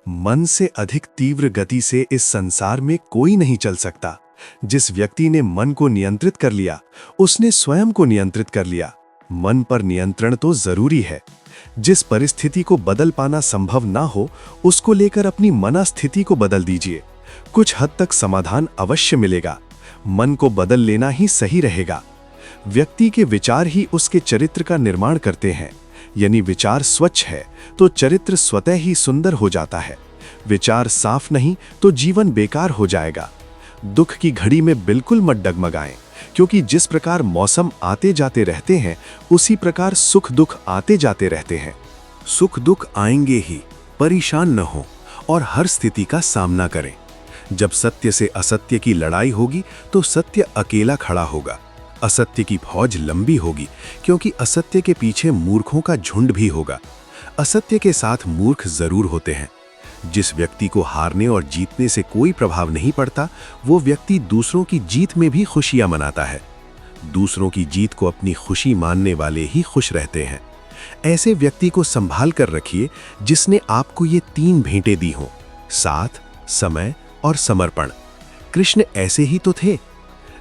मन से अधिक तीव्र गति से इस संसार में कोई नहीं चल सकता। जिस व्यक्ति ने मन को नियंत्रित कर लिया, उसने स्वयं को नियंत्रित कर लिया। मन पर नियंत्रण तो जरूरी है। जिस परिस्थिति को बदल पाना संभव ना हो, उसको लेकर अपनी मनस्थिति को बदल दीजिए। कुछ हद तक समाधान अवश्य मिलेगा। मन को बदल लेना ही सही रहेगा। व्यक्ति के विचार ही उसके चरित्र का निर्माण करते हैं। यानी विचार स्वच्छ है तो चरित्र स्वतः ही सुंदर हो जाता है। विचार साफ नहीं तो जीवन बेकार हो जाएगा। दुख की घड़ी में बिल्कुल मत डगमगाएं, क्योंकि जिस प्रकार मौसम आते जाते रहते हैं, उसी प्रकार सुख दुख आते जाते रहते हैं। सुख दुख आएंगे ही, परेशान न हो और हर स्थिति का सामना करें। जब सत्य से असत्य की लड़ाई होगी तो सत्य अकेला खड़ा होगा। असत्य की फौज लंबी होगी, क्योंकि असत्य के पीछे मूर्खों का झुंड भी होगा। असत्य के साथ मूर्ख जरूर होते हैं। जिस व्यक्ति को हारने और जीतने से कोई प्रभाव नहीं पड़ता, वो व्यक्ति दूसरों की जीत में भी खुशियां मनाता है। दूसरों की जीत को अपनी खुशी मानने वाले ही खुश रहते हैं। ऐसे व्यक्ति को संभाल कर रखिए जिसने आपको ये 3 भेंटें दी हों: साथ, समय और समर्पण। कृष्ण ऐसे ही तो थे।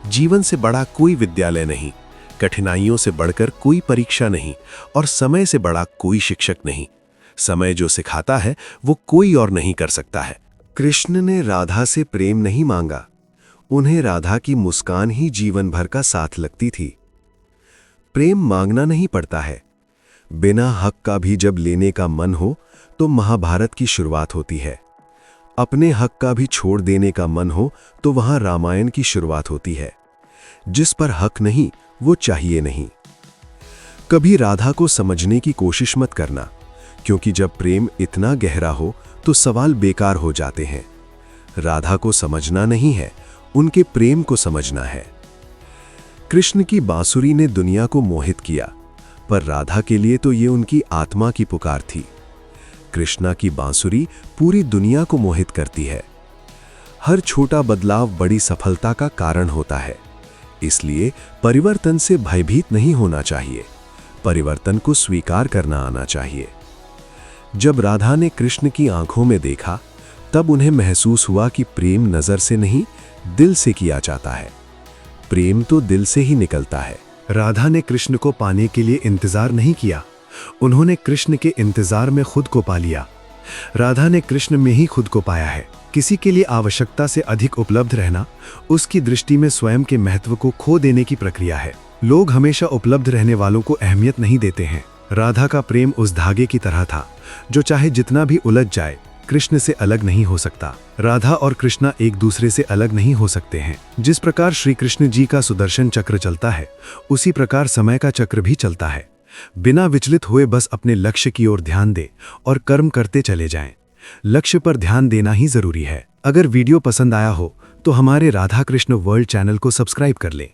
जीवन से बड़ा कोई विद्यालय नहीं, कठिनाइयों से बढ़कर कोई परीक्षा नहीं, और समय से बड़ा कोई शिक्षक नहीं। समय जो सिखाता है वो कोई और नहीं कर सकता है। कृष्ण ने राधा से प्रेम नहीं मांगा, उन्हें राधा की मुस्कान ही जीवन भर का साथ लगती थी। प्रेम मांगना नहीं पड़ता है। बिना हक का भी जब लेने का मन हो तो महाभारत की शुरुआत होती है। अपने हक का भी छोड़ देने का मन हो तो वहां रामायण की शुरुआत होती है। जिस पर हक नहीं वो चाहिए नहीं। कभी राधा को समझने की कोशिश मत करना, क्योंकि जब प्रेम इतना गहरा हो तो सवाल बेकार हो जाते हैं। राधा को समझना नहीं है, उनके प्रेम को समझना है। कृष्ण की बांसुरी ने दुनिया को मोहित किया, पर राधा के लिए तो ये उनकी आत्मा की पुकार थी। कृष्णा की बांसुरी पूरी दुनिया को मोहित करती है। हर छोटा बदलाव बड़ी सफलता का कारण होता है। इसलिए परिवर्तन से भयभीत नहीं होना चाहिए, परिवर्तन को स्वीकार करना आना चाहिए। जब राधा ने कृष्ण की आंखों में देखा, तब उन्हें महसूस हुआ कि प्रेम नजर से नहीं, दिल से किया जाता है। प्रेम तो दिल से ही निकलता है। राधा ने कृष्ण को पाने के लिए इंतजार नहीं किया, उन्होंने कृष्ण के इंतजार में खुद को पा लिया। राधा ने कृष्ण में ही खुद को पाया है। किसी के लिए आवश्यकता से अधिक उपलब्ध रहना उसकी दृष्टि में स्वयं के महत्व को खो देने की प्रक्रिया है। लोग हमेशा उपलब्ध रहने वालों को अहमियत नहीं देते हैं। राधा का प्रेम उस धागे की तरह था जो चाहे जितना भी उलझ जाए, कृष्ण से अलग नहीं हो सकता। राधा और कृष्णा एक दूसरे से अलग नहीं हो सकते हैं। जिस प्रकार श्री कृष्ण जी का सुदर्शन चक्र चलता है, उसी प्रकार समय का चक्र भी चलता है। बिना विचलित हुए बस अपने लक्ष्य की ओर ध्यान दें और कर्म करते चले जाएं। लक्ष्य पर ध्यान देना ही जरूरी है। अगर वीडियो पसंद आया हो तो हमारे राधा कृष्ण वर्ल्ड चैनल को सब्सक्राइब कर लें।